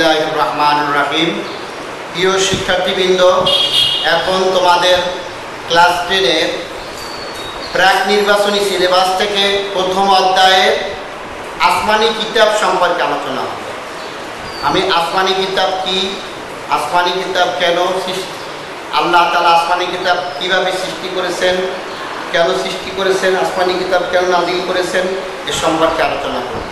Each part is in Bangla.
বিসমিল্লাহির রহমানির রহিম। প্রিয় শিক্ষার্থীবৃন্দ, এখন তোমাদের ক্লাস 10-এর প্রাক নির্বাচনী সিলেবাস থেকে প্রথম অধ্যায়ের আসমানি কিতাব সম্পর্কে আলোচনা হবে। আমি আসমানি কিতাব কি, আসমানি কিতাব কেন, আল্লাহ তাআলা আসমানি কিতাব কীভাবে সৃষ্টি করেছেন, কেন সৃষ্টি করেছেন, আসমানি কিতাব কেন নাযিল করেছেন, এ সম্পর্কে আলোচনা করব।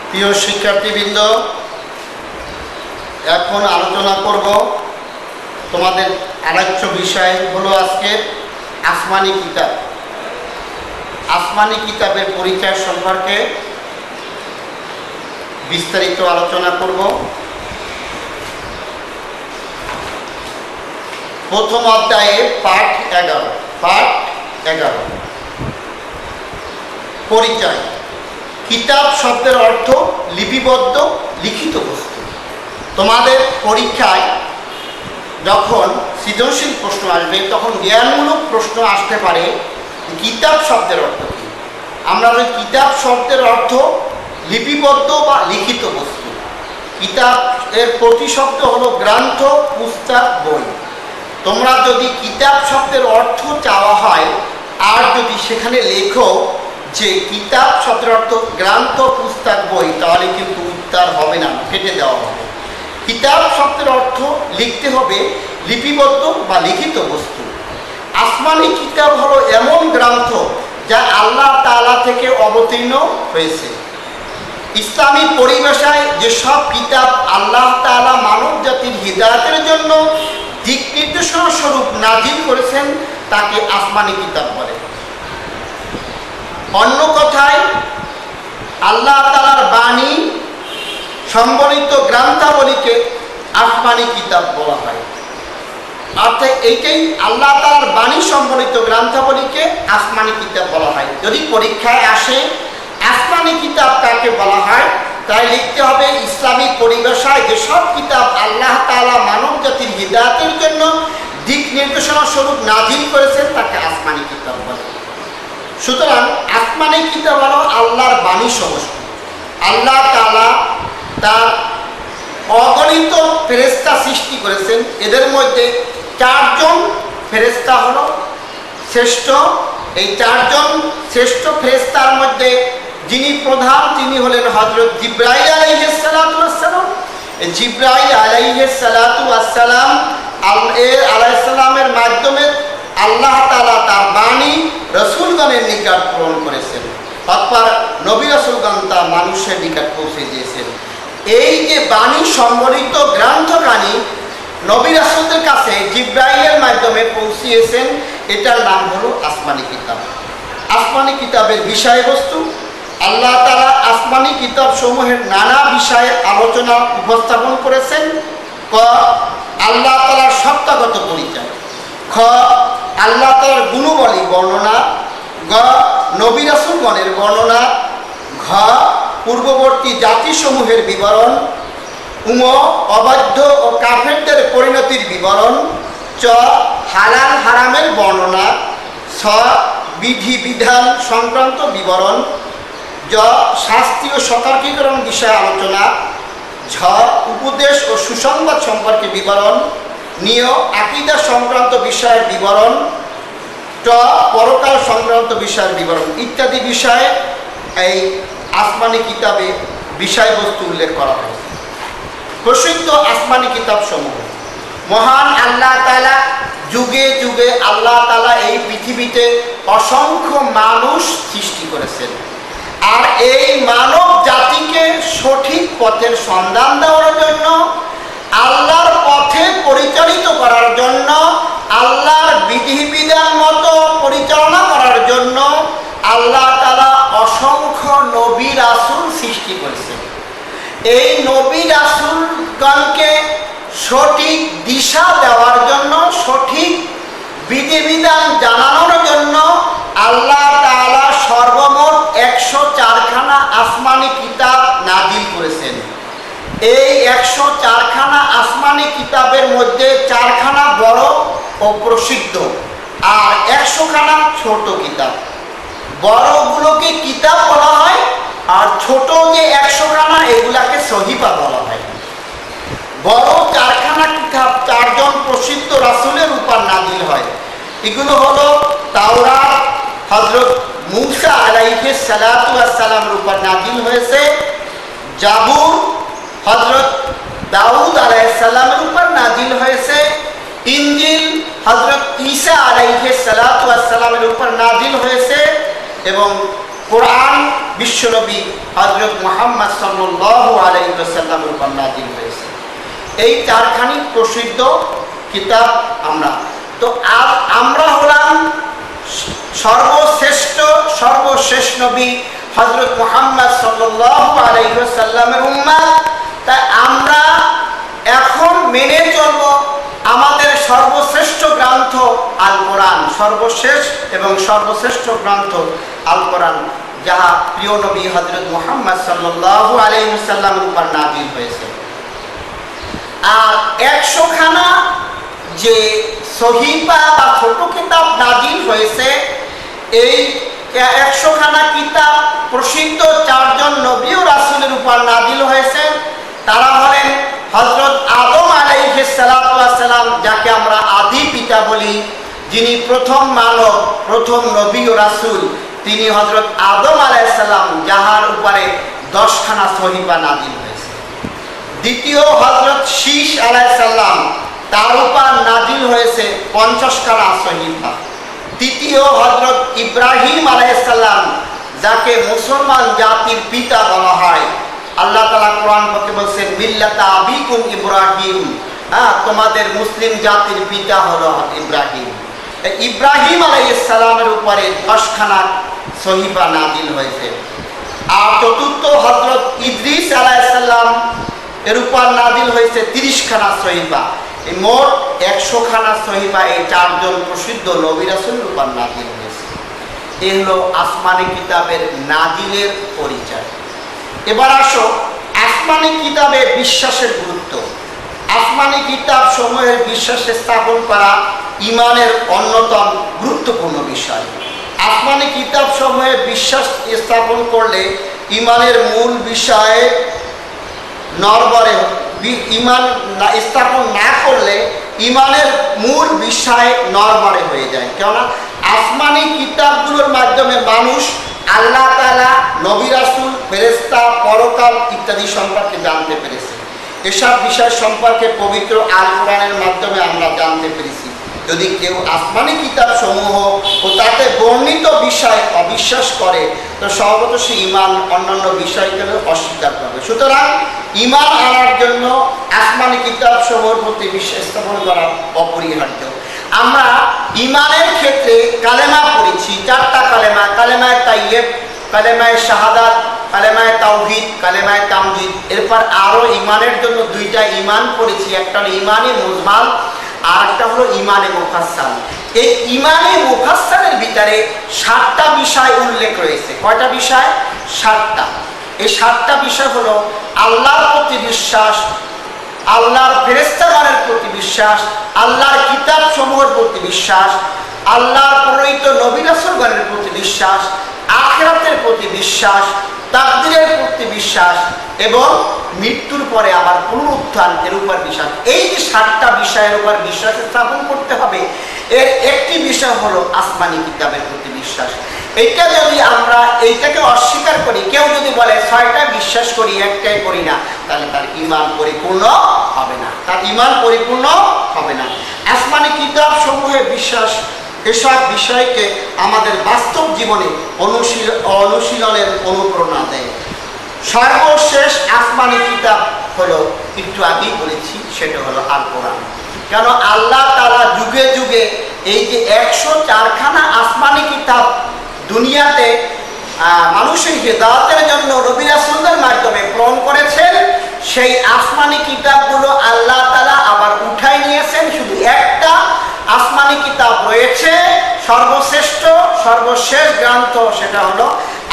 প্রিয় শিক্ষার্থীবৃন্দ, এখন আলোচনা করব তোমাদের আরেকটা বিষয় হলো আজকে আসমানি কিতাব। আসমানি কিতাবের পরিচয় সম্পর্কে বিস্তারিত আলোচনা করব। প্রথম অধ্যায়ে পাঠ 11 পরিচয়। কিতাব শব্দের অর্থ লিপিবদ্ধ, লিখিত বস্তু। তোমাদের পরীক্ষায় যখন সৃজনশীল প্রশ্ন আসবে তখন জ্ঞানমূলক প্রশ্ন আসতে পারে কিতাব শব্দের অর্থ কী। আমরা বলি কিতাব শব্দের অর্থ লিপিবদ্ধ বা লিখিত বস্তু। কিতাব এর প্রতিশব্দ হলো গ্রন্থ, পুস্তক, বই। তোমরা যদি কিতাব শব্দের অর্থ চাওয়া হয় আর যদি সেখানে লেখো যে কিতাব শব্দের অর্থ গ্রন্থ, পুস্তক, বই, তাহলে কিন্তু উত্তর হবে না, কেটে দেওয়া হবে। কিতাব শব্দের অর্থ লিখতে হবে লিপিবদ্ধ বা লিখিত বস্তু। আসমানি কিতাব হলো এমন গ্রন্থ যা আল্লাহ তাআলা থেকে অবতীর্ণ হয়েছে। ইসলামী পরিভাষায় যেসব কিতাব আল্লাহ তাআলা মানব জাতির হিদায়াতের জন্য দিক নির্দেশনা স্বরূপ নাজিল করেছেন তাকে আসমানি কিতাব বলে। অন্য কথায় আল্লাহ তাআলার বাণী সম্বলিত গ্রন্থাবলীকে আসমানি কিতাব বলা হয়। অর্থাৎ এইটাই আল্লাহ তাআলার বাণী সম্বলিত গ্রন্থাবলীকে আসমানি কিতাব বলা হয়। যদি পরীক্ষায় আসে আসমানি কিতাব কাকে বলা হয়, তাই লিখতে হবে ইসলামিক পরিভাষায় যেসব কিতাব আল্লাহ তাআলা মানব জাতির হিদায়াতের জন্য দিক নির্দেশনা স্বরূপ নাজিল করেছেন তাকে আসমানি কিতাব বলে। সুতরাং আসমানি কিতাব হলো আল্লাহর বাণী সমষ্টি। আল্লাহ তাআলা তার অগণিত ফেরেশতা সৃষ্টি করেছেন, এদের মধ্যে 4 জন ফেরেশতা হলো শ্রেষ্ঠ। এই 4 জন শ্রেষ্ঠ ফেরেশতার মধ্যে যিনি প্রধান তিনি হলেন হযরত জিবরাইল আলাইহিস সালাতু ওয়াস সালাম। জিবরাইল আলাইহিস সালাতু ওয়াস সালাম আলাইহিস সালামের মাধ্যমে আল্লাহ তাআলা তার বাণী রাসূলগণের নিকট প্রেরণ করেছেন, অর্থাৎ নবী রাসূলগণ তা মানুষের নিকট পৌঁছে দিয়েছেন। এই যে বাণী সম্বলিত গ্রন্থখানি নবী রাসূলদের কাছে জিবরাইলের মাধ্যমে পৌঁছিয়েছেন, এটার নাম হলো আসমানি কিতাব। আসমানি কিতাবের বিষয়বস্তু আল্লাহ তাআলা আসমানি কিতাব সমূহের নানা বিষয়ে আলোচনা উপস্থাপন করেছেন। ক, আল্লাহ তাআলার সত্তাগত পরিচয়। খ, আল্লাহ তাআলার গুণাবলী বর্ণনা। গ, নবী রাসূলগণের বর্ণনা। ঘ, পূর্ববর্তী জাতিসমূহের বিবরণ। উম, অবাধ্য ও কাফেরদের পরিণতির বিবরণ। চ, হালাল হারামের বর্ণনা। ছ, বিধি বিধান সংক্রান্ত বিবরণ। জ, শাস্তি ও সতর্কীকরণ বিষয়ে আলোচনা। ঝ, উপদেশ ও সুসংবাদ সম্পর্কে বিবরণ। নিয়, আকীদা সংক্রান্ত বিষয়ের বিবরণ। ট, পরকাল সংক্রান্ত বিষয়ের বিবরণ ইত্যাদি বিষয়ে এই আসমানি কিতাবে বিষয়বস্তু উল্লেখ করা হয়েছে। প্রসিদ্ধ আসমানি কিতাব সমূহ মহান আল্লাহ তাআলা যুগে যুগে আল্লাহ তাআলা এই পৃথিবীতে অসংখ্য মানুষ সৃষ্টি করেছেন, আর এই মানব জাতিকে সঠিক পথের সন্ধান দেওয়ার জন্য, আল্লাহর পথে পরিচালিত করার জন্য, আল্লাহর বিধিবিধান মতো পরিচালনা করার জন্য আল্লাহ তাআলা অসংখ্য নবী রাসূল সৃষ্টি করেছেন। এই নবী রাসূলগণকে সঠিক দিশা দেওয়ার জন্য, সঠিক বিধিবিধান জানানোর জন্য আল্লাহ তাআলা সর্বমোট 104খানা আসমানি কিতাব নাজিল করেছেন। এই 104খানা আসমানি কিতাবের মধ্যে 4খানা বড় ও প্রসিদ্ধ, আর 100খানা ছোট কিতাব। বড়গুলোকে কিতাব বলা হয়, আর ছোট যে 100খানা এগুলাকে সহিফা বলা হয়। বড় 4খানা কিতাব 4 জন প্রসিদ্ধ রাসূলের উপর নাজিল হয়। এগুলো হলো তাওরাত হযরত মূসা আলাইহিস সালাতু ওয়াস সালামের উপর নাজিল হয়েছে। জাবুর হযরত দাউদ আলাইহিস সালামের উপর নাজিল হয়েছে। ইনজিল হযরত ঈসা আলাইহিস সালাতু ওয়াস সালামের উপর নাজিল হয়েছে। এবং কোরআন বিশ্বনবী হযরত মুহাম্মদ সাল্লাল্লাহু আলাইহি ওয়াসাল্লামের উপর নাজিল হয়েছে। এই 4খানি প্রসিদ্ধ কিতাব তো আমরা হলাম সর্বশেষ নবী হযরত মুহাম্মদ সাল্লাল্লাহু আলাইহি ওয়াসাল্লামের উম্মত। তাই আমরা এখন মেনে চলব আমাদের সর্বশ্রেষ্ঠ গ্রন্থ আল কোরআন, সর্বশেষ এবং সর্বশ্রেষ্ঠ গ্রন্থ আল কোরআন, যাহা প্রিয় নবী হযরত মুহাম্মদ সাল্লাল্লাহু আলাইহি ওয়াসাল্লামের উপর নাজিল হয়েছে। আর 100খানা যে সহিফা বা ছোট কিতাব নাজিল হয়েছে, এই 100খানা কিতাব প্রসিদ্ধ 4 জন নবী ও রাসূলের উপর নাজিল হয়েছে। তারা হলেন হযরত আদম আলাইহিস সালাতু ওয়াস সালাম, যাকে আমরা আদি পিতা বলি, যিনি প্রথম মানব, প্রথম নবী ও রাসূল, তিনি হযরত আদম আলাইহিস সালাম, যাহার উপরে 10খানা সহিফা নাজিল হয়েছে। দ্বিতীয় হযরত শীস আলাইহিস সালাম, তার উপর নাজিল হয়েছে 50খানা সহিফা। তৃতীয় হযরত ইব্রাহিম আলাইহিস সালাম, যাকে মুসলমান জাতির পিতা বলা হয়। আল্লাহ তাআলা কোরআন পাকে বলেছেন মিল্লাতা আবিকুম ইব্রাহিম, তোমাদের মুসলিম জাতির পিতা হলো ইব্রাহিম। ইব্রাহিম আলাইহিস সালামের উপরে 10খানা সহিফা নাজিল হয়েছে। আর চতুর্থ হযরত ইদ্রিস আলাইহিস সালাম, এর উপর নাজিল হয়েছে 30খানা সহিফা। এই মোট 100খানা সহিফা এই 4 জন প্রসিদ্ধ নবী রাসূলের উপর নাজিল হয়েছে। এই হলো আসমানি কিতাবের নাজিলের পরিচয়। এবার আসো আসমানি কিতাবে বিশ্বাসের গুরুত্ব। আসমানি কিতাব সমূহের বিশ্বাস স্থাপন করা ঈমানের অন্যতম গুরুত্বপূর্ণ বিষয়। আসমানি কিতাব সমূহে বিশ্বাস স্থাপন করলে ঈমানের মূল বিষয়ে নড়বড়ে, ঈমান স্থাপন না করলে ঈমানের মূল বিষয় নড়বড়ে হয়ে যায়। কেননা আসমানি কিতাবগুলোর মাধ্যমে মানুষ আল্লাহ তাআলা, নবী রাসূল, ফেরেশতা, পরকাল ইত্যাদি সম্পর্কে জানতে পেরেছে। এসব বিষয় সম্পর্কে পবিত্র আল কোরআনের মাধ্যমে আমরা জানতে পেরেছি। যদি কেউ আসমানি কিতাব সমূহ ও তাতে বর্ণিত বিষয় অবিশ্বাস করে তো স্বভাবত সে ঈমান অন্যান্য বিষয়গুলো অস্বীকার করবে। সুতরাং ঈমান আনার জন্য আসমানি কিতাব সমূহের প্রতি বিশ্বাস স্থাপন করা অপরিহার্য। আমরা ঈমানের ক্ষেত্রে কালেমা পড়েছি, 4টা কালেমা, কালেমায়ে তাইয়্যিব, কালেমায়ে শাহাদাত, কালেমায়ে তাওহীদ, কালেমায়ে তামজিদ। এরপর আরও ঈমানের জন্য 2টা ঈমান পড়েছি, একটা হলো ঈমানে মুজমাল আর একটা হলো ঈমানে মুফাসসাল। এই ঈমানে মুফাসসালের ভিতরে 7টা বিষয় উল্লেখ রয়েছে। কয়টা বিষয়? 7টা। এই 7টা বিষয় হলো আল্লাহর প্রতি বিশ্বাস, আল্লাহর ফেরেশতাগণের প্রতি বিশ্বাস, আল্লাহর কিতাব সমূহের প্রতি বিশ্বাস, আল্লাহর প্রেরিত নবী রাসূলগণের প্রতি বিশ্বাস, আখিরাতের প্রতি বিশ্বাস, তাকদীরের প্রতি বিশ্বাস এবং মৃত্যুর পরে আবার পুনরুত্থান এর উপর বিশ্বাস। এই যে 7টা বিষয়ের উপর বিশ্বাস স্থাপন করতে হবে, এর একটি বিষয় হলো আসমানি কিতাবের প্রতি বিশ্বাস। এইটা যদি আমরা এইটাকে অস্বীকার করি, কেউ যদি বলে 6টা বিশ্বাস করি একটাই করি না, তাহলে তার ঈমান পরিপূর্ণ হবে না, তার ঈমান পরিপূর্ণ হবে না। আসমানি কিতাব সমূহে বিশ্বাস এসব বিষয়কে আমাদের বাস্তব জীবনে অনুশীলনের অনুপ্রেরণা দেয়। সর্বশেষ আসমানি কিতাব হলো, একটু আগেই বলেছি, সেটা হলো আল কোরআন। কেন আল্লাহ তাআলা যুগে যুগে এই যে 104খানা আসমানি কিতাব দুনিয়াতে মানুষের হিদায়াতের জন্য নবী রাসূলদের মাধ্যমে প্রেরণ করেছেন, সেই আসমানি কিতাবগুলো আল্লাহ তাআলা আবার উঠাই নিয়েছেন। শুধু একটা আসমানি কিতাব রয়েছে, সর্বশ্রেষ্ঠ সর্বশেষ গ্রন্থ, সেটা হলো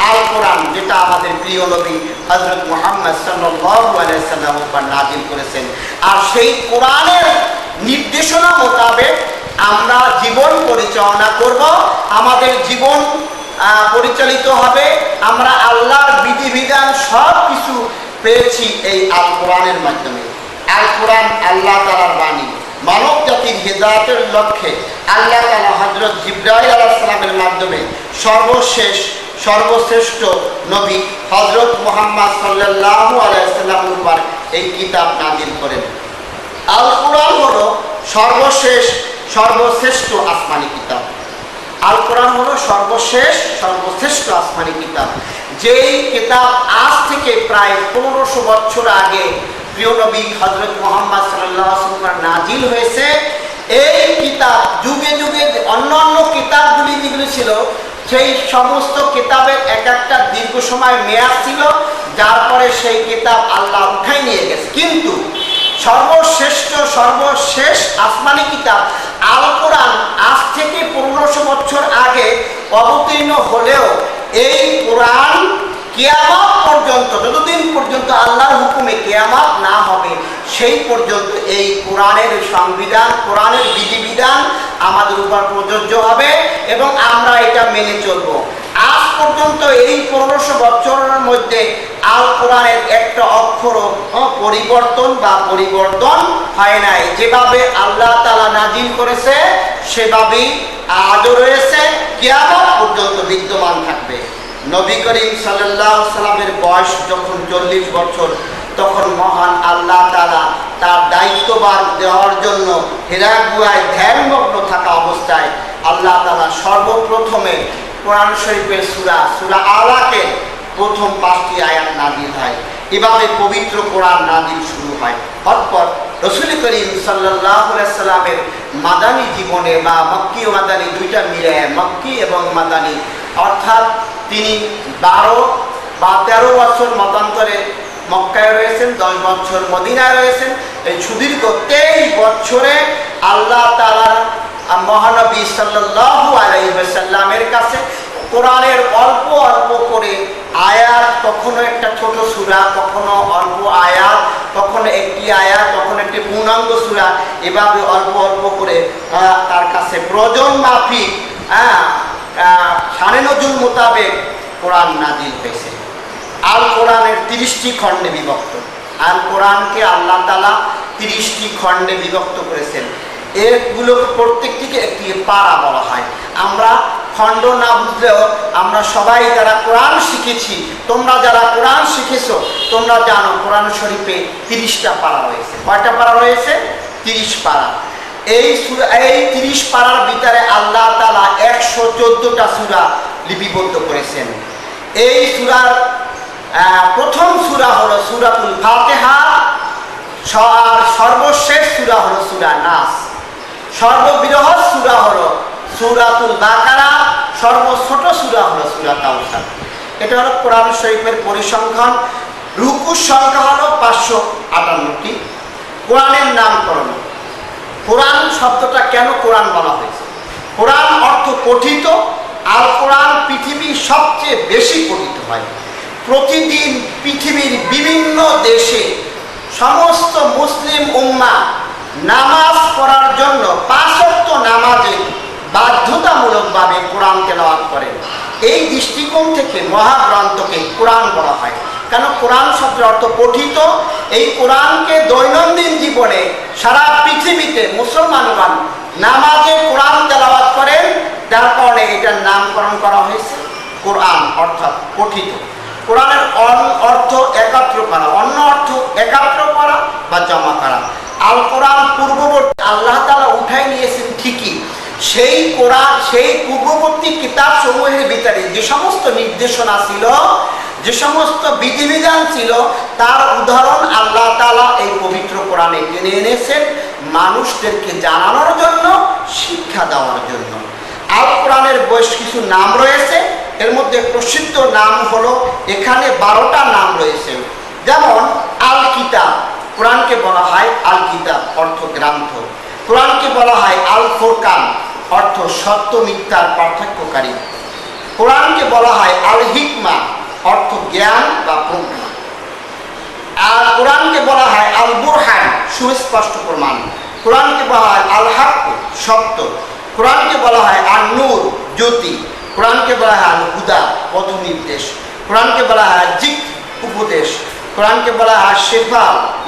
আল কোরআন, যেটা আমাদের প্রিয় নবী হযরত মুহাম্মদ সাল্লাল্লাহু আলাইহি ওয়াসাল্লাম উপর নাযিল করেছেন। আর সেই কোরআনের নির্দেশনা মোতাবেক আমরা জীবন পরিচালনা করব, আমাদের জীবন পরিচালিত হবে। আমরা আল্লাহর বিধিবিধান সব কিছু পেয়েছি এই আল কোরআনের মাধ্যমে। আল কোরআন আল্লাহ তাআলার বাণী। মানব জাতির হিদায়াতের লক্ষ্যে আল্লাহ তাআলা হযরত জিবরাইল আলাইহিস সালামের মাধ্যমে সর্বশ্রেষ্ঠ নবী হযরত মুহাম্মদ সাল্লাল্লাহু আলাইহি ওয়াসাল্লামের উপর এই কিতাব নাযিল করেন। আল কোরআন হলো সর্বশ্রেষ্ঠ আসমানি কিতাব। আল কোরআন হলো সর্বশ্রেষ্ঠ আসমানি কিতাব। যেই কিতাব আজ থেকে প্রায় 1500 বছর আগে প্রিয় নবী হযরত মুহাম্মদ সাল্লাল্লাহু আলাইহি ওয়াসাল্লাম নাযিল হয়েছে। এই কিতাব যুগে যুগে অন্যান্য কিতাবগুলি যেগুলি ছিল, সেই সমস্ত কিতাবের এক একটা দীর্ঘ সময় মেয়াদ ছিল, যার পরে সেই কিতাব আল্লাহ উঠাই নিয়ে গেছে। কিন্তু সর্বশেষ আসমানি কিতাব আল কোরআন আজ থেকে 1500 বছর আগে অবতীর্ণ হলেও এই কোরআন কিয়ামত পর্যন্ত, যতদিন পর্যন্ত আল্লাহর হুকুমে কিয়ামত না হবে সেই পর্যন্ত এই কোরআনের সংবিধান, কোরআনের বিধিবিধান আমাদের উপর প্রযোজ্য হবে এবং আমরা এটা মেনে চলব। আজ পর্যন্ত এই 1500 বছরের মধ্যে আল কোরআনের একটা অক্ষরও পরিবর্তন হয় নাই। যেভাবে আল্লাহ তাআলা নাযিল করেছে সেভাবেই আজও রয়েছে, কিয়ামত পর্যন্ত বিদ্যমান থাকবে। নবী করিম সাল্লাল্লাহু আলাইহি সাল্লামের বয়স যখন 40 বছর, তখন মহান আল্লাহ তাআলা তার দায়িত্বভার দেওয়ার জন্য হিরা গুহায় ধ্যানমগ্ন থাকা অবস্থায় আল্লাহ তাআলা সর্বপ্রথমে কোরআন শরীফের সূরা আলাকের প্রথম 5টি আয়াত নাযিল হয়। এভাবে পবিত্র কোরআন নাযিল শুরু হয়। অতঃপর রাসূল করিম সাল্লাল্লাহু আলাইহি সাল্লামের মাদানী জীবনে বা মক্কি ও মাদানী দুইটা মিলে, মক্কি এবং মাদানী, অর্থাৎ তিনি 12 বা 13 বছর মতান্তরে মক্কায় রয়েছেন, 10 বছর মদিনায় রয়েছেন। এই সুদীর্ঘ 23 বছরে আল্লাহ তাআলার মহানবী সাল্লাল্লাহু আলাইহি ওয়াসাল্লামের কাছে কোরআনের অল্প অল্প করে আয়াত, কখনো একটা ছোট সূরা, কখনো অল্প আয়াত, কখনো একটি আয়াত, কখনো একটি পূর্ণাঙ্গ সূরা, এভাবে অল্প অল্প করে তার কাছে প্রয়োজন মাফিক শানে নজুল মোতাবেক কোরআন নাজিল হয়েছে। আল কোরআনের 30টি খণ্ডে বিভক্ত। আল কোরআনকে আল্লাহ তাআলা 30টি খণ্ডে বিভক্ত করেছেন। এগুলো প্রত্যেকটিকে একটি পারা বলা হয়। আমরা খণ্ড না বুঝলেও আমরা সবাই যারা কোরআন শিখেছি, তোমরা যারা কোরআন শিখেছো, তোমরা জানো কোরআন শরীফে 30টা পারা রয়েছে। কয়টা পারা রয়েছে? 30 পারা। এই 30 পারার ভিতরে আল্লাহ তাআলা 114টা সূরা লিপিবদ্ধ করেছেন। এই সূরার প্রথম সূরা হলো সূরাতুল ফাতিহা, আর সর্বশেষ সূরা হলো সূরা নাস। সর্ববৃহৎ সূরা হলো সূরাতুল বাকারা, সর্বছোট সূরা হলো সূরা কাউসার। এটা হলো কোরআন শরীফের পরিসংখ্যান। রুকুর সংখ্যা হলো 558টি। কোরআনের নামকরণ। কোরআন শব্দটা কেন কোরআন বলা হয়েছে? কোরআন অর্থ পঠিত। আল কোরআন পৃথিবীর সবচেয়ে বেশি পঠিত হয়। প্রতিদিন পৃথিবীর বিভিন্ন দেশে সমস্ত মুসলিম উম্মাহ নামাজ পড়ার জন্য 5 ওয়াক্ত নামাজে বাধ্যতামূলকভাবে কোরআন তেলাওয়াত করেন। এই দৃষ্টিকোণ থেকে মহাগ্রন্থকে কোরআন বলা হয়। কেন? কোরআন শব্দের অর্থ পঠিত। এই কোরআনকে দৈনন্দিন জীবনে সারা পৃথিবীতে মুসলমানগণ নামাজে কোরআন তেলাওয়াত করেন, যার কারণে এটার নামকরণ করা হয়েছে কোরআন, অর্থাৎ পঠিত। কোরআনের অর্থ একত্র করা, অন্য অর্থ একাত্র করা বা জমা করা। আল কোরআন পূর্ববর্তী আল্লাহ তাআলা উঠাই নিয়েছেন ঠিকই, সেই কোরআন, সেই পূর্ববর্তী কিতাব সমূহের ভিতরে যে সমস্ত নির্দেশনা ছিল, যে সমস্ত বিধিবিধান ছিল, তার উদাহরণ আল্লাহ তাআলা এই পবিত্র কোরআনে টেনে এনেছেন মানুষদেরকে জানানোর জন্য, শিক্ষা দেওয়ার জন্য। আল কোরআনের বেশ কিছু নাম রয়েছে। এর মধ্যে প্রসিদ্ধ নাম হলো, এখানে 12টা নাম রয়েছে। যেমন আল কিতাব, কোরআনকে বলা হয় আল কিতাব, অর্থ গ্রন্থ। কোরআনকে বলা হয় আল ফুরকান, অর্থ সত্য মিথ্যার পার্থক্যকারী। কোরআনকে বলা হয় আল হিকমা, অর্থ জ্ঞান বা প্রজ্ঞা। আর কোরআনকে বলা হয় আল বুরহান, সুস্পষ্ট প্রমাণ। কোরআনকে বলা হয় আল হক, সত্য। কোরআনকে বলা হয় আল নূর, জ্যোতি। কোরআনকে বলা হয় আল হুদা, পথ নির্দেশ। কোরআনকে বলা হয় জিক্র, উপদেশ। কোরআনকে বলা হয় শেফা,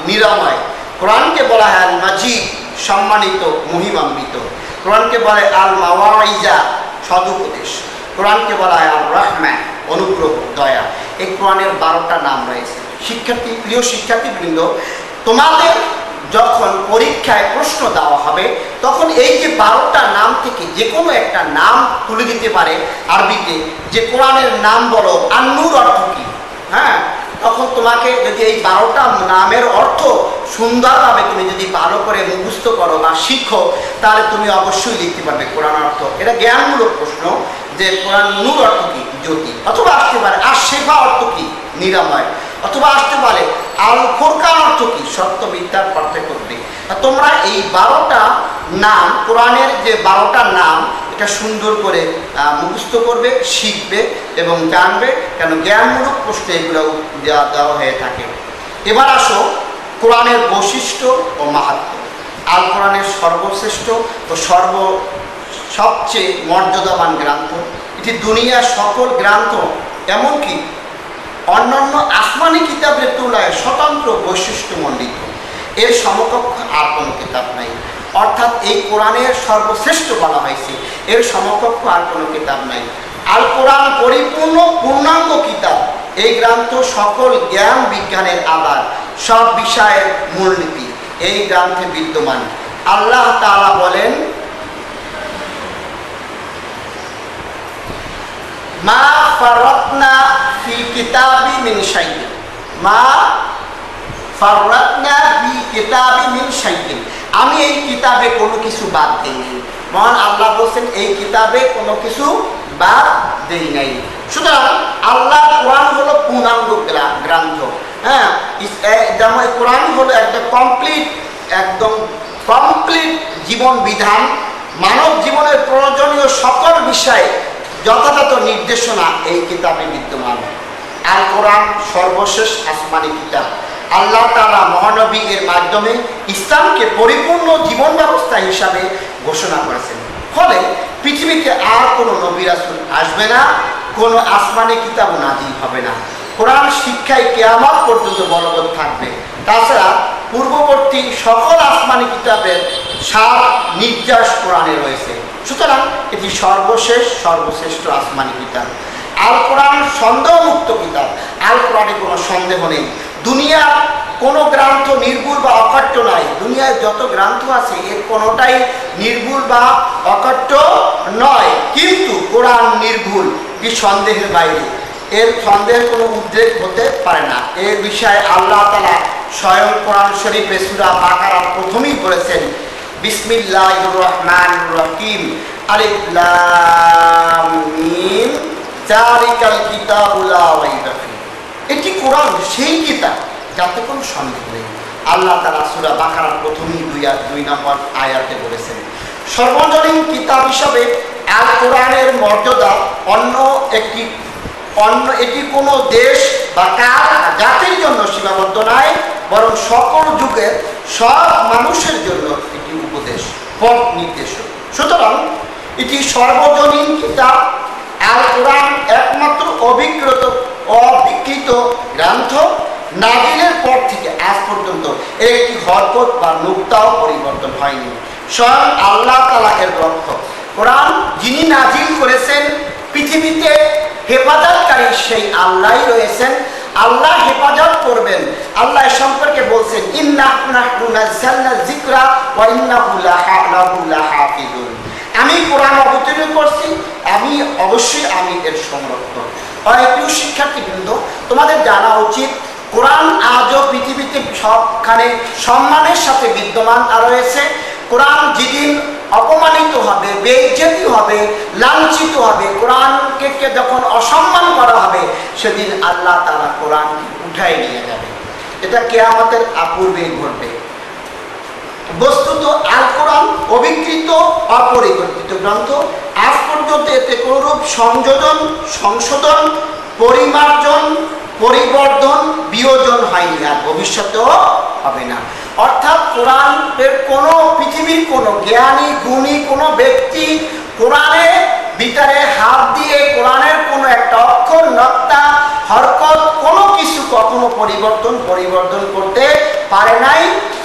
নিরাময়। কোরআনকে বলা হয় আল মাজিদ, সম্মানিত, মহিমান্বিত। কোরআনকে বলা হয় আল মাওয়াইজা, সদুপদেশ। কোরআনকে বলা হয় আল রাহমা, অনুগ্রহ, দয়া। এই কোরআনের 12টা নাম রয়েছে। শিক্ষার্থী, প্রিয় শিক্ষার্থীবৃন্দ, তোমাদের যখন পরীক্ষায় প্রশ্ন দেওয়া হবে, তখন এই যে 12টা নাম থেকে যে কোনো একটা নাম তুলে দিতে পারে আরবিতে, যে কোরআনের নাম বলো, আন-নূর অর্থ কি, হ্যাঁ, তখন তোমাকে যদি এই 12টা নামের অর্থ সুন্দরভাবে তুমি যদি ভালো করে মুখস্থ করো বা শিখো, তাহলে তুমি অবশ্যই লিখতে পারবে কোরআন অর্থ। এটা জ্ঞানমূলক প্রশ্ন, যে কোরআন নূর অর্থ কি, জ্যোতি। অথবা আসতে পারে আর শেফা অর্থ কি, নিরাময়। অথবা আসতে পারে আল ফুরকান অর্থ কি, সত্য মিথ্যার পার্থক্য করবে। তোমরা এই 12টা নাম, কোরআনের যে 12টা নাম, এটা সুন্দর করে মুখস্থ করবে, শিখবে এবং জানবে, কেন জ্ঞানমূলক প্রশ্নে এগুলো দেওয়া হয়ে থাকে। এবার আসো কোরআনের বৈশিষ্ট্য ও মাহাত্ম্য। আল কোরআনের সর্বশ্রেষ্ঠ ও সবচেয়ে মর্যাদাবান গ্রন্থ। এটি দুনিয়ার সকল গ্রন্থ, এমনকি অন্যান্য আসমানি কিতাবের তুলনায় স্বতন্ত্র বৈশিষ্ট্যমণ্ডিত। এর সমকক্ষ আর কোনো কিতাব নাই। অর্থাৎ এই কোরআনের সর্বশ্রেষ্ঠ বলা হয়েছে, এর সমকক্ষ আর কোনো কিতাব নাই। আল কোরআন পরিপূর্ণ পূর্ণাঙ্গ কিতাব। এই গ্রন্থ সকল জ্ঞান বিজ্ঞানের আধার, সব বিষয়ের মূলনীতি এই গ্রন্থে বিদ্যমান। আল্লাহ তাআলা বলেন, মা ফারাতনা ফি কিতাবি মিন শাইইন, মা ফারাতনা ফি কিতাবি মিন শাইইন, আমি এই কিতাবে কোনো কিছু বাদ দেইনি। মহান আল্লাহ বলেন, এই কিতাবে কোনো কিছু বাদ দেই নাই। সুতরাং আল্লাহর কোরআন হলো পূর্ণাঙ্গ গ্রন্থ। হ্যাঁ, যেমন কোরআন হলো একদম কমপ্লিট জীবন বিধান। মানব জীবনের প্রয়োজনীয় সকল বিষয়ে যথাযথ নির্দেশনা এই কিতাবে বিদ্যমান। আল কোরআন সর্বশেষ আসমানি কিতাব। আল্লাহ তাআলা মহানবী এর মাধ্যমে ইসলামকে পরিপূর্ণ জীবন ব্যবস্থা হিসাবে ঘোষণা করেছেন। ফলে পৃথিবীতে আর কোনো নবী রাসূল আসবে না, কোনো আসমানি কিতাব নাজিল হবে না। কোরআন শিক্ষায় কিয়ামত পর্যন্ত বলবৎ থাকবে। তাছাড়া পূর্ববর্তী সকল আসমানি কিতাবের সার নির্যাস কোরআনে রয়েছে। সুতরাং এটি সর্বশ্রেষ্ঠ আসমানি কিতাব। আল কোরআন সন্দেহমুক্ত কিতাব। আল কোরআনে কোনো সন্দেহ নেই। দুনিয়ার কোনো গ্রন্থ নির্ভুল বা অকাট্য নয়। দুনিয়ায় যত গ্রন্থ আছে এর কোনোটাই নির্ভুল বা অকাট্য নয়, কিন্তু কোরআন নির্ভুল, কি সন্দেহের বাইরে। এর সন্দেহের কোনো উদ্রেক হতে পারে না। এর বিষয়ে আল্লাহ তাআলা স্বয়ং কোরআন শরীফে সূরা বাকারার প্রথমেই বলেছেন, বিসমিল্লাহির রহমানির রহিম, আলিফ লাম মিম, যালিকাল কিতাবু লা রাইবা ফীহ। এটি কোরআন, সেই কিতাব যাতে কোনো সন্দেহ নেই। আল্লাহ তাআলা সূরা বাকারার প্রথমেই 2 নম্বর আয়াতে বলেছেন। সর্বজনীন কিতাব হিসাবে আল কোরআনের মর্যাদা এটি কোনো দেশ বা কাল জাতির জন্য সীমাবদ্ধ নয়, বরং সকল যুগের সব মানুষের জন্য এটি উপদেশ, পথ নির্দেশক। সুতরাং এটি সর্বজনীন কিতাব। আল কোরআন একমাত্র অবিকৃত গ্রন্থ। নাজিলের পর থেকে আজ পর্যন্ত একটি হরকত বা নুক্তাও পরিবর্তন হয়নি। স্বয়ং আল্লাহ তাআলা এর রক্ষক। কোরআন যিনি নাজিল করেছেন, পৃথিবীতে হেফাজতকারী সেই আল্লাহই রয়েছেন। আল্লাহ হেফাজত করবেন। আল্লাহ সম্পর্কে বলছেন, ইন্না নাহনু নাযালনা যিকরা ওয়া ইন্নাহু লাহু লাহাফিজুন। আমি কোরআন অবতীর্ণ করছি, অবশ্যই আমি এর সংরক্ষক। প্রিয় শিক্ষার্থীবৃন্দ, তোমাদের জানা উচিত কোরআন আজও পৃথিবীতে সবখানে সম্মানের সাথে বিদ্যমান রয়েছে। কোরআন যেদিন অপমানিত হবে, বেইজ্জতি হবে, লাঞ্ছিত হবে, কোরআনকে যখন অসম্মান করা হবে, সেদিন আল্লাহ তাআলা কোরআন উঠায় নিয়ে যাবে। এটা কিয়ামতের পূর্বেই ঘটবে। বস্তুত আল কোরআন অবিকৃত অপরিবর্তিত গ্রন্থ। আজ পর্যন্ত এতে কোনরূপ সংশোধন, পরিমার্জন, পরিবর্ধন, বিয়োজন হয়নি, আর ভবিষ্যতেও হবে না। অর্থাৎ কোরআনের কোনো পৃথিবীর কোনো জ্ঞানী গুণী কোনো ব্যক্তি কোরআনের ভিতরে হাত দিয়ে কোরআনের কোনো একটা অক্ষর, নক্তা, হরকত কোনো কিছু কখনো পরিবর্তন করতে পারে নাই,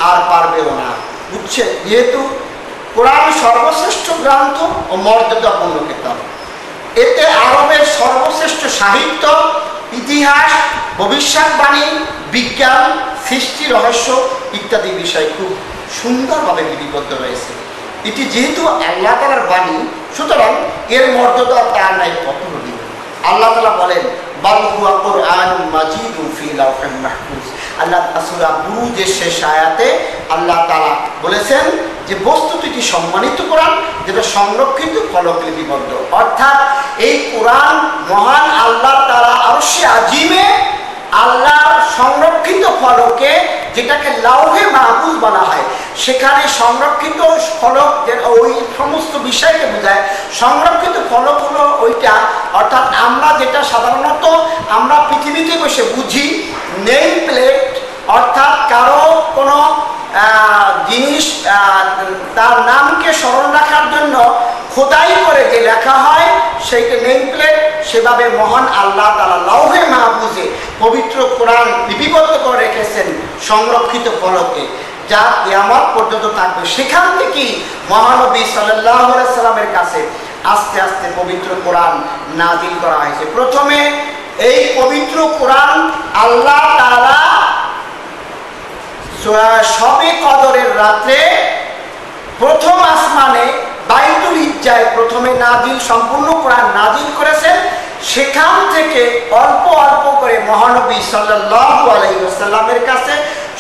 আর পারবেও না। বুঝছে? যেহেতু কোরআন সর্বশ্রেষ্ঠ গ্রন্থ ও মর্যাদাপূর্ণ কিতাব। এতে আরবের সর্বশ্রেষ্ঠ সাহিত্য, ইতিহাস, ভবিষ্যৎবাণী, বিজ্ঞান, সৃষ্টি রহস্য ইত্যাদি বিষয় খুব সুন্দরভাবে লিপিবদ্ধ রয়েছে। এটি যেহেতু আল্লাহ তাআলার বাণী, সুতরাং এর মর্যাদা তার নাই কখনো নেই। আল্লাহ তাআলা বলেন, বাল হুয়া কুরআনুম মাজিদুন ফি লাওহিন মাহফুজ। আল্লাহ সূরা বুরুজের শেষ আয়াতে আল্লাহ তাআলা বলেছেন যে বস্তুত এটি সম্মানিত কোরআন, যেটা সংরক্ষিত ফলকে লিপিবদ্ধ। অর্থাৎ এই কোরআন মহান আল্লাহ তাআলা আরশে আজিমে আল্লাহর সংরক্ষিত ফলকে, যেটাকে লাউহে মাহফুজ বলা হয়, সেখানে সংরক্ষিত ফলক, ওই সমস্ত বিষয়কে বোঝায়। সংরক্ষিত ফলক হলো ওইটা, অর্থাৎ আমরা যেটা সাধারণত আমরা পৃথিবীতে বসে বুঝি নেম প্লেট, অর্থাৎ কারো কোনো জিনিস তার নামকে স্মরণ রাখার জন্য খোদাই করে যে লেখা হয় সেইটা নেম প্লেট। সেভাবে মহান আল্লাহ তাআলা লাউহে মাহফুজে পবিত্র কোরআন লিপিবদ্ধ করে রেখেছেন সংরক্ষিত ফলকে, যা কিয়ামত পর্যন্ত থাকবে। সেখান থেকেই মহানবী সাল্লাল্লাহু আলাইহি সাল্লামের কাছে আস্তে আস্তে পবিত্র কোরআন নাজিল করা হয়েছে। প্রথমে এই পবিত্র কোরআন আল্লাহ তাআলা শবে কদরের রাতে প্রথম আসমানে বাইতুল ইজ্জায় প্রথমে সম্পূর্ণ কোরআন নাজিল করেছেন। সেখান থেকে অল্প অল্প করে মহানবী সাল্লাল্লাহু আলাইহি ওয়াসাল্লামের কাছে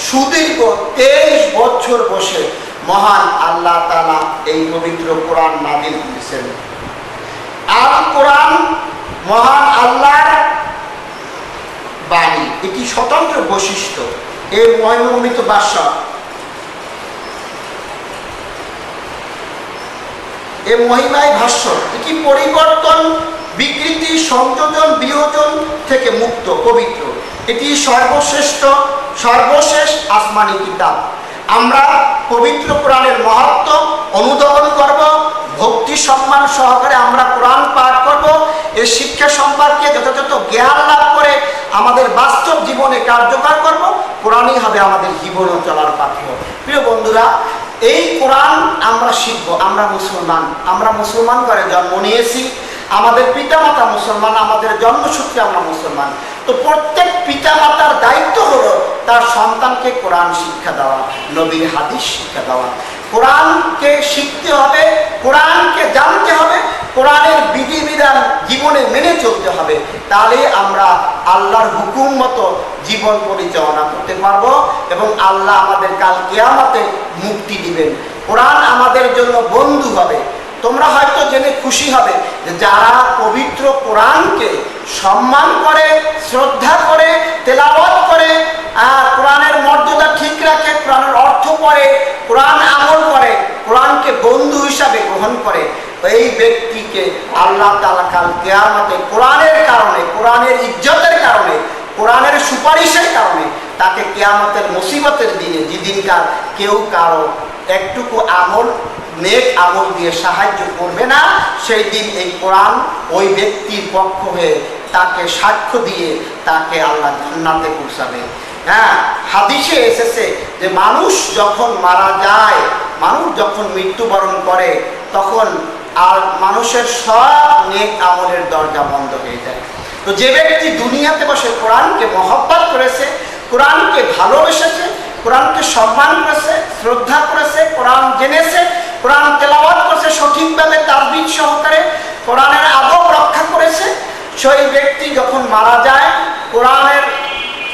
সুদীর্ঘ 23 বছর বসে মহান আল্লাহ তাআলা এই পবিত্র কোরআন নাজিল করেছেন। আল কোরআন মহান আল্লাহর বাণী, এটি স্বতন্ত্র বৈশিষ্ট্য। এই মহিমান্বিত ভাষা, এ মহিমায় ভাষ্য, এটি পরিবর্তন বিকৃতি, সংযোজন, বিয়োজন থেকে মুক্ত, পবিত্র। এটি সর্বশেষ আসমানি কিতাব। আমরা পবিত্র কোরআনের মহত্ব অনুধাবন করব, ভক্তি সম্মান সহকারে আমরা কোরআন পাঠ করব। এর শিক্ষা সম্পর্কে যথাযথ জ্ঞান লাভ করে আমাদের বাস্তব জীবনে কার্যকর করব। কোরআনই হবে আমাদের জীবন ও চলার পাথেয়। প্রিয় বন্ধুরা, এই কোরআন আমরা শিখব। আমরা মুসলমান করে জন্ম নিয়েছি, আমাদের পিতামাতা মুসলমান, আমাদের জন্মসূত্রে আমরা মুসলমান। তো প্রত্যেক পিতামাতার দায়িত্ব হলো তার সন্তানকে কোরআন শিক্ষা দেওয়া, নবীর হাদিস শিক্ষা দেওয়া। কোরআনকে শিখতে হবে, কোরআনকে জানতে হবে, কোরআনের বিধিবিধান জীবনে মেনে চলতে হবে। তাহলে আমরা আল্লাহর হুকুম মতো জীবন পরিচালনা করতে পারবো এবং আল্লাহ আমাদের কাল কিয়ামতে মুক্তি দিবেন। কোরআন আমাদের জন্য বন্ধু হবে। তোমরা হয়তো জেনে খুশি হবে যে যারা পবিত্র কোরআনকে সম্মান করে, শ্রদ্ধা করে, তেলাওয়াত করে, কোরআনের মর্যাদা ঠিক রাখে, কোরআনের অর্থ পড়ে, কোরআন আমল করে, কোরআনকে বন্ধু হিসাবে গ্রহণ করে, এই ব্যক্তিকে আল্লাহ তাআলা কাল কিয়ামতে কোরআনের কারণে, কোরআনের ইজ্জতের কারণে, কোরআনের সুপারিশের কারণে তাকে কিয়ামতের মুসিবতের দিনে, যেদিনকার কেউ কারো একটুকু নেক আমল দিয়ে সাহায্য করবে না, সেই দিন এই কোরআন ওই ব্যক্তির পক্ষ হয়ে তাকে সাক্ষ্য দিয়ে তাকে আল্লাহ জান্নাতে পৌঁছাবে। হাদিসে এসেছে যে মানুষ যখন মারা যায়, মানুষ যখন মৃত্যুবরণ করে, তখন আর মানুষের সব নেক আমলের দরজা বন্ধ হয়ে যায়। তো যে ব্যক্তি দুনিয়াতে বসে কোরআনকে মহব্বত করেছে, কোরআনকে ভালোবেসেছে, কোরআনকে সম্মান করেছে, শ্রদ্ধা করেছে, কোরআন জেনেছে, কোরআন তেলাওয়াত করেছে সঠিকভাবে তাজবিদ সহকারে, কোরআনের আদব রক্ষা করেছে, সেই ব্যক্তি যখন মারা যায়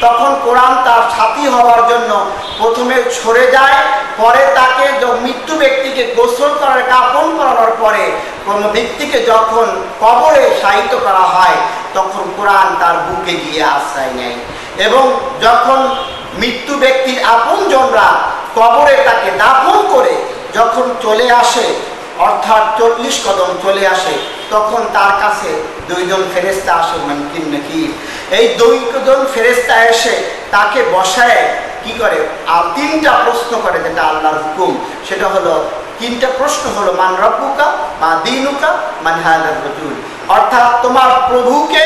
তখন কোরআন তার সাথী হওয়ার জন্য প্রথমে সরে যায়, পরে তাকে মৃত্যু ব্যক্তিকে গোসল করার, কাফন করানোর পরে কোন ব্যক্তিকে যখন কবরে শায়িত করা হয়, তখন কোরআন তার বুকে গিয়ে আশ্রয় নেয়। এবং যখন মৃত্যু ব্যক্তির আপনজনরা কবরে তাকে দাফন করে যখন চলে আসে, অর্থাৎ 40 কদম চলে আসে, তখন তার কাছে দুইজন ফেরেশতা আসে, মুনকির নাকির। এই দুইজন ফেরেশতা এসে তাকে বসায় কি করে, আর 3টা প্রশ্ন করে, যেটা আল্লাহর হুকুম। সেটা হলো 3টা প্রশ্ন হলো, মান রব্বুকা, মা দীনুকা, মান হাযার রাজুল। অর্থাৎ তোমার প্রভুকে,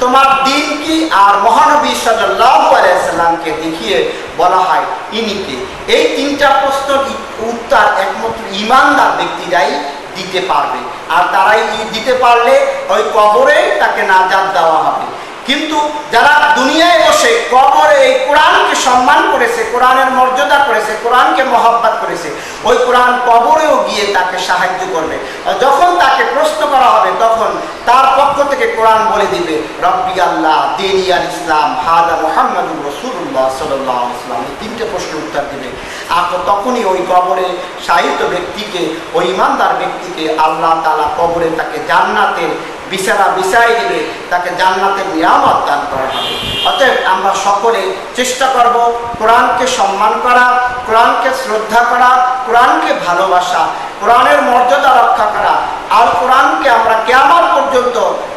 তোমার দিন কি, আর মহানবী সাল্লাল্লাহু আলাইহি সাল্লামকে দেখিয়ে বলা হয় ইনিকে। এই 3টা প্রশ্নের উত্তর একমাত্র ঈমানদার ব্যক্তিরাই দিতে পারবে, আর তারাই দিতে পারলে ওই কবরে তাকে নাজাত দেওয়া হবে। কিন্তু যারা দুনিয়ায় বসে কবরে এই কোরআনকে সম্মান করেছে, কোরআনের মর্যাদা করেছে, কোরআনকে মহব্বত করেছে, ওই কোরআন কবরেও গিয়ে তাকে সাহায্য করবে। যখন তাকে প্রশ্ন করা হবে, তখন তার পক্ষ থেকে কোরআন বলে দিবে, রব্বি আল্লাহ, দীনি আল ইসলাম, হাদা মুহাম্মাদুর রাসূলুল্লাহ সাল্লাল্লাহু আলাইহি ওয়াসাল্লাম। এই 3টে প্রশ্নের উত্তর দিবে। আর তখনই ওই কবরে শায়িত ব্যক্তিকে, ওই ঈমানদার ব্যক্তিকে আল্লাহ তাআলা কবরে তাকে জান্নাতের বিছানা বিছাই দিবে, তাকে জান্নাতের নিয়ামত দান করা হবে। অতএব আমরা সকলে চেষ্টা করব কোরআনকে সম্মান করা, কোরআনকে শ্রদ্ধা করা, কোরআনকে ভালোবাসা, কোরআনের মর্যাদা রক্ষা করা। আর কোরআনকে আমরা কিয়ামত পর্যন্ত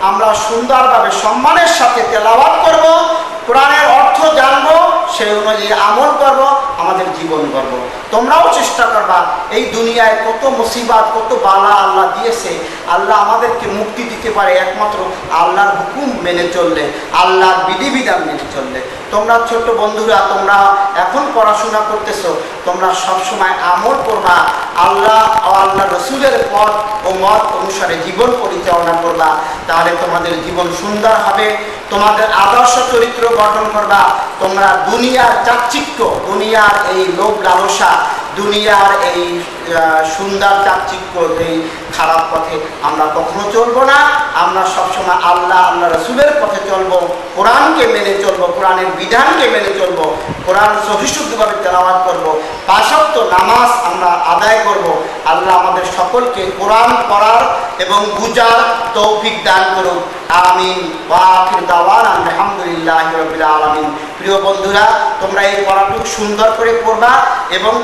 আমরা সুন্দরভাবে সম্মানের সাথে তেলাওয়াত করব, কোরআনের অর্থ জানব, সেই অনুযায়ী আমল করব, আমাদের জীবন গড়ব। তোমরাও চেষ্টা করবা, এই দুনিয়ায় কত মুসিবত, কত বালা আল্লাহ দিয়েছে। আল্লাহ আমাদেরকে মুক্তি দিতে পারে একমাত্র আল্লাহর হুকুম মেনে চললে, আল্লাহর বিধিবিধান মেনে চললে। তোমরা ছোট্ট বন্ধুরা, তোমরা এখন পড়াশোনা করতেছো, তোমরা সবসময় আমল করবা, আল্লাহ ও আল্লাহ রসুলের পথ ও মত অনুসারে জীবন পরিচালনা করবা। তাহলে তোমাদের জীবন সুন্দর হবে, তোমাদের আদর্শ চরিত্র গঠন করবা। তোমরা দুনিয়ার চাকচিক্য, দুনিয়ার এই লোভ লালসা, দুনিয়ার এই সুন্দর চাকচিক্য, এই খারাপ পথে আমরা কখনো চলবো না। আমরা সবসময় আল্লাহ রসুলের পথে চলবো, কোরআনকে মেনে চলবো, কোরআনের বিধানকে মেনে চলবো, কোরআন সহিষ্ণুভাবে তেলাওয়াত করবো, 5 ওয়াক্ত নামাজ আমরা আদায় করব। আল্লাহ আমাদের সকলকে কোরআন পড়ার এবং বুঝার তৌফিক দান করুন। আমিন। ওয়া আখির দাওয়ানা আলহামদুলিল্লাহি রাব্বিল আলামিন। প্রিয় বন্ধুরা, তোমরা এই পড়াটুকু সুন্দর করে পড়বা এবং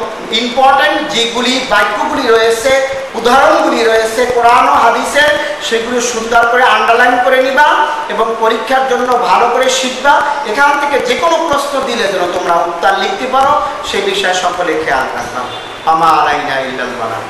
ইম্পর্টেন্ট যেগুলি বাক্যগুলি রয়েছে উদাহরণগুলি রয়েছে কোরআন ও হাদিসের, সেগুলো সুন্দর করে আন্ডারলাইন করে নিবা এবং পরীক্ষার জন্য ভালো করে শিখবা। এখান থেকে যে কোনো প্রশ্ন দিলে যেন তোমরা উত্তর লিখতে পারো, সে বিষয়ে সকলে খেয়াল রাখবা। আমা আলাইনা ইল্লাল বালাগ।